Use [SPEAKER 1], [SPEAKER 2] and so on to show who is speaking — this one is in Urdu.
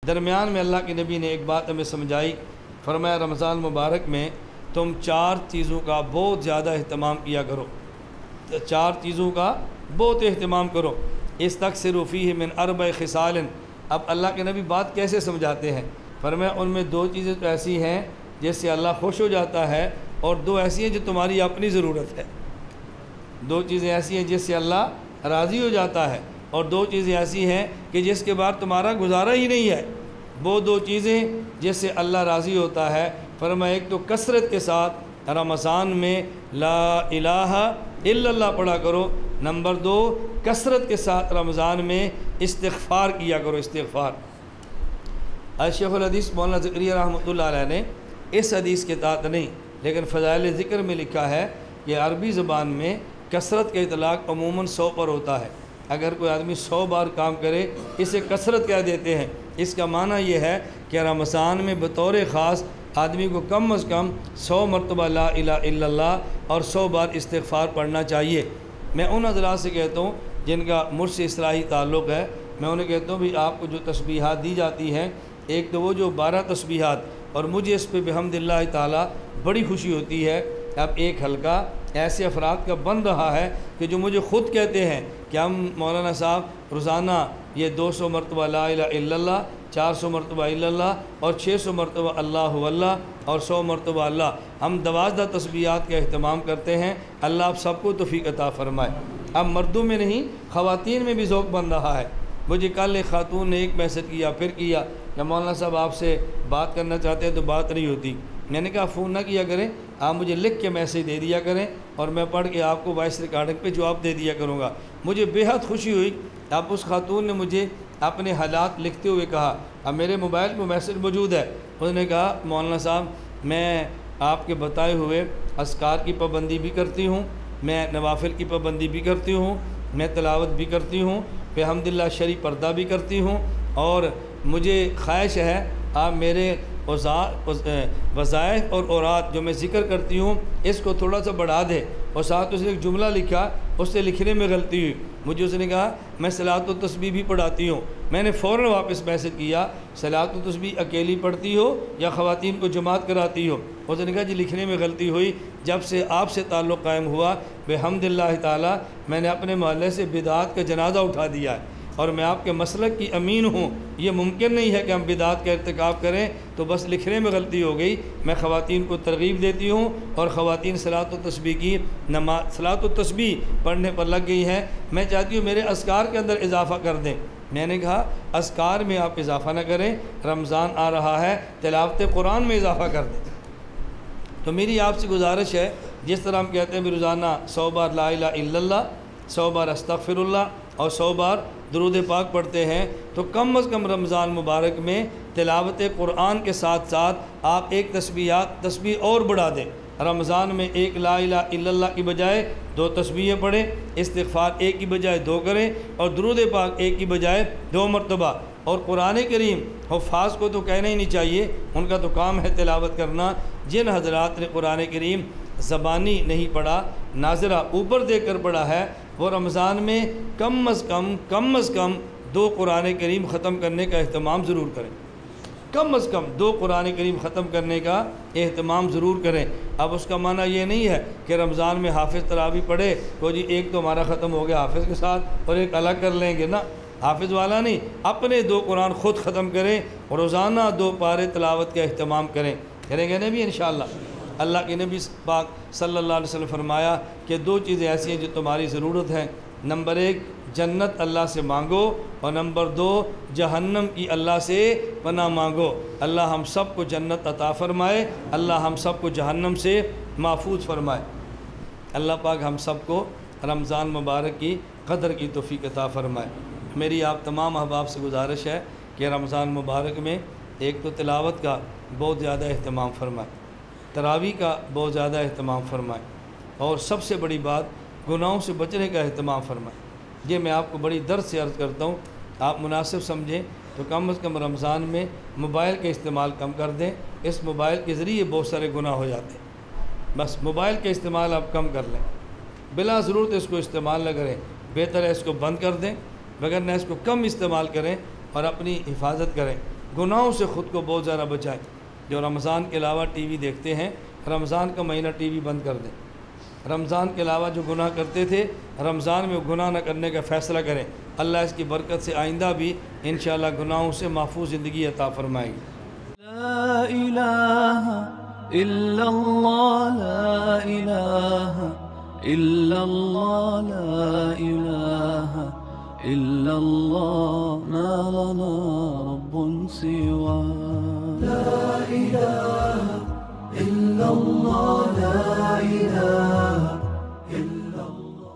[SPEAKER 1] درمیان میں اللہ کے نبی نے ایک بات ہمیں سمجھائی، فرمایا رمضان مبارک میں تم 4 چیزوں کا بہت زیادہ اہتمام کیا کرو، 4 چیزوں کا بہت اہتمام کرو۔ استکثروا فیہ من 4 خصال۔ اب اللہ کے نبی بات کیسے سمجھاتے ہیں؟ فرمایا ان میں 2 چیزیں تو ایسی ہیں جس سے اللہ خوش ہو جاتا ہے، اور 2 ایسی ہیں جو تمہاری اپنی ضرورت ہے۔ 2 چیزیں ایسی ہیں جس سے اللہ راضی ہو جاتا ہے، اور 2 چیزیں ایسی ہیں کہ جس کے بعد تمہارا گزارا ہی نہیں ہے۔ وہ 2 چیزیں جس سے اللہ راضی ہوتا ہے، فرمایا ایک تو کثرت کے ساتھ رمضان میں لا الہ الا اللہ پڑھا کرو، نمبر 2 کثرت کے ساتھ رمضان میں استغفار کیا کرو، استغفار۔ شیخ الحدیث مولانا زکریا رحمۃ اللہ علیہ نے اس حدیث کے تحت نہیں لیکن فضائل ذکر میں لکھا ہے کہ عربی زبان میں کثرت کا اطلاق عموماً 100 پر ہوتا ہے۔ اگر کوئی آدمی 100 بار کام کرے اسے کثرت کہہ دیتے ہیں۔ اس کا معنی یہ ہے کہ رمضان میں بطور خاص آدمی کو کم از کم 100 مرتبہ لا الہ الا اللہ اور 100 بار استغفار پڑھنا چاہیے۔ میں ان حضرات سے کہتا ہوں جن کا مجھ سے اصلاحی تعلق ہے، میں انہیں کہتا ہوں بھی آپ کو جو تسبیحات دی جاتی ہیں، ایک تو وہ جو 12 تسبیحات، اور مجھے اس پہ بحمد اللہ تعالیٰ بڑی خوشی ہوتی ہے۔ اب ایک حلقہ ایسے افراد کا بن رہا ہے کہ جو مجھے خود کہتے ہیں کہ ہم مولانا صاحب روزانہ یہ 200 مرتبہ لا الہ الا اللہ، 400 مرتبہ الا اللہ اور 600 مرتبہ اللہ واللہ اور 100 مرتبہ اللہ، ہم 12 تسبیحات کا اہتمام کرتے ہیں۔ اللہ آپ سب کو توفیق عطا فرمائے۔ اب مردوں میں نہیں، خواتین میں بھی ذوق بن رہا ہے۔ مجھے کل ایک خاتون نے ایک میسج کیا، پھر کیا کہ مولانا صاحب آپ سے بات کرنا چاہتے ہیں تو بات نہیں ہوتی۔ میں نے کہا فون نہ کیا کریں، آپ مجھے لکھ کے میسج دے دیا کریں اور میں پڑھ کے آپ کو وائس ریکارڈنگ پہ جواب دے دیا کروں گا۔ مجھے بے حد خوشی ہوئی۔ اب اس خاتون نے مجھے اپنے حالات لکھتے ہوئے کہا، اب میرے موبائل میں میسج موجود ہے، اس نے کہا مولانا صاحب میں آپ کے بتائے ہوئے اذکار کی پابندی بھی کرتی ہوں، میں نوافل کی پابندی بھی کرتی ہوں، میں تلاوت بھی کرتی ہوں، الحمدللہ شرعی پردہ بھی کرتی ہوں، اور مجھے خواہش ہے آپ میرے وظائف اور اوراد جو میں ذکر کرتی ہوں اس کو تھوڑا سا بڑھا دیں۔ اور ساتھ اس نے ایک جملہ لکھا، اس سے لکھنے میں غلطی ہوئی، مجھے اس نے کہا میں صلاۃ و تسبیح بھی پڑھاتی ہوں۔ میں نے فوراً واپس میسج کیا صلاۃ و تسبیح اکیلی پڑھتی ہو یا خواتین کو جماعت کراتی ہو؟ اس نے کہا جی لکھنے میں غلطی ہوئی، جب سے آپ سے تعلق قائم ہوا بحمد اللہ تعالیٰ میں نے اپنے محلے سے بدعات کا جنازہ اٹھا دیا ہے، اور میں آپ کے مسلک کی امین ہوں۔ یہ ممکن نہیں ہے کہ ہم بدعات کا ارتکاب کریں، تو بس لکھنے میں غلطی ہو گئی۔ میں خواتین کو ترغیب دیتی ہوں اور خواتین صلاۃ و تسبیح کی صلاۃ و تسبیح پڑھنے پر لگ گئی ہیں۔ میں چاہتی ہوں میرے اذکار کے اندر اضافہ کر دیں۔ میں نے کہا اذکار میں آپ اضافہ نہ کریں، رمضان آ رہا ہے، تلاوت قرآن میں اضافہ کر دیں۔ تو میری آپ سے گزارش ہے، جس طرح ہم کہتے ہیں بھی روزانہ 100 بار لا الہ الا اللہ، 100 بار استغفر اللہ اور 100 بار درود پاک پڑھتے ہیں، تو کم از کم رمضان مبارک میں تلاوت قرآن کے ساتھ ساتھ آپ ایک تسبیح اور بڑھا دیں۔ رمضان میں ایک لا الہ الا اللہ کی بجائے 2 تسبیحیں پڑھیں، استغفار ایک کی بجائے 2 کریں، اور درود پاک ایک کی بجائے 2 مرتبہ۔ اور قرآن کریم حفاظ کو تو کہنا ہی نہیں چاہیے، ان کا تو کام ہے تلاوت کرنا۔ جن حضرات نے قرآن کریم زبانی نہیں پڑھا، ناظرہ اوپر دیکھ کر پڑھا ہے، وہ رمضان میں کم از کم 2 قرآن کریم ختم کرنے کا اہتمام ضرور کریں۔ کم از کم 2 قرآن کریم ختم کرنے کا اہتمام ضرور کریں۔ اب اس کا معنی یہ نہیں ہے کہ رمضان میں حافظ تراویح پڑھے تو جی ایک تو ہمارا ختم ہو گیا حافظ کے ساتھ اور ایک الگ کر لیں گے نا، حافظ والا نہیں، اپنے 2 قرآن خود ختم کریں، روزانہ 2 پارے تلاوت کا اہتمام کریں گے نبی انشاءاللہ۔ اللہ کے نبی پاک صلی اللہ علیہ وسلم فرمایا کہ 2 چیزیں ایسی ہیں جو تمہاری ضرورت ہیں، نمبر 1 جنت اللہ سے مانگو، اور نمبر 2 جہنم کی اللہ سے پناہ مانگو۔ اللہ ہم سب کو جنت عطا فرمائے، اللہ ہم سب کو جہنم سے محفوظ فرمائے۔ اللہ پاک ہم سب کو رمضان مبارک کی قدر کی توفیق عطا فرمائے۔ میری آپ تمام احباب سے گزارش ہے کہ رمضان مبارک میں ایک تو تلاوت کا بہت زیادہ اہتمام فرمائے، تراویح کا بہت زیادہ اہتمام فرمائے، اور سب سے بڑی بات گناہوں سے بچنے کا اہتمام فرمائے۔ یہ میں آپ کو بڑی درد سے عرض کرتا ہوں، آپ مناسب سمجھیں تو کم از کم رمضان میں موبائل کا استعمال کم کر دیں۔ اس موبائل کے ذریعے بہت سارے گناہ ہو جاتے ہیں، بس موبائل کا استعمال آپ کم کر لیں، بلا ضرورت اس کو استعمال نہ کریں، بہتر ہے اس کو بند کر دیں، وگرنہ اس کو کم استعمال کریں اور اپنی حفاظت کریں۔ گناہوں سے خود کو بہت زیادہ بچائیں. جو رمضان کے علاوہ ٹی وی دیکھتے ہیں، رمضان کا مہینہ ٹی وی بند کر دیں. رمضان کے علاوہ جو گناہ کرتے تھے، رمضان میں گناہ نہ کرنے کا فیصلہ کریں. اللہ اس کی برکت سے آئندہ بھی انشاءاللہ گناہوں سے محفوظ زندگی عطا فرمائے گی.
[SPEAKER 2] لا الہ الا اللہ، لا الہ الا اللہ، لا الہ الا اللہ، ما لنا رب سوا. لا الہ الا اللہ، لا الہ